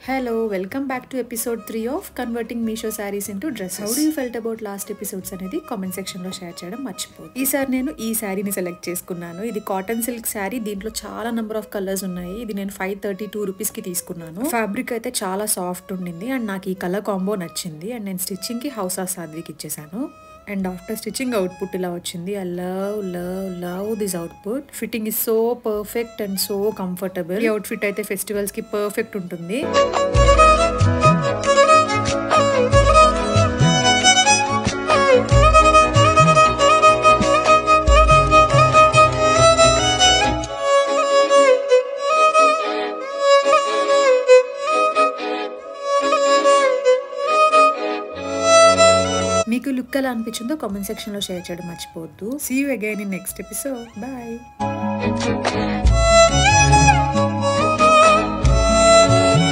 Hello, welcome back to episode 3 of Converting Meesho Sarees into Dresses. How do you felt about last episodes అనేది comment section లో share చేయడం మర్చిపోదు. ఈసారి నేను ఈ శారీని సెలెక్ట్ చేసుకున్నాను. ఇది కాటన్ సిల్క్ శారీ. దీంట్లో చాలా నెంబర్ ఆఫ్ కలర్స్ ఉన్నాయి. ఇది నేను 532 రూపీస్ కి తీసుకున్నాను. ఫ్యాబ్రిక్ అయితే చాలా సాఫ్ట్ ఉండింది అండ్ నాకు ఈ కలర్ కాంబో నచ్చింది అండ్ నేను స్టిచ్చింగ్ కి హౌస్ ఆఫ్ సాద్వికి ఇచ్చేసాను. And after stitching output ఇలా వచ్చింది. I love this output. Fitting is so perfect and so comfortable. ఈ outfit అయితే festivals కి perfect ఉంటుంది. మీకు లుక్ ఎలా అనిపించిందో కామెంట్ సెక్షన్ లో షేర్ చేయడం మర్చిపోవద్దు. See you again in next episode. Bye.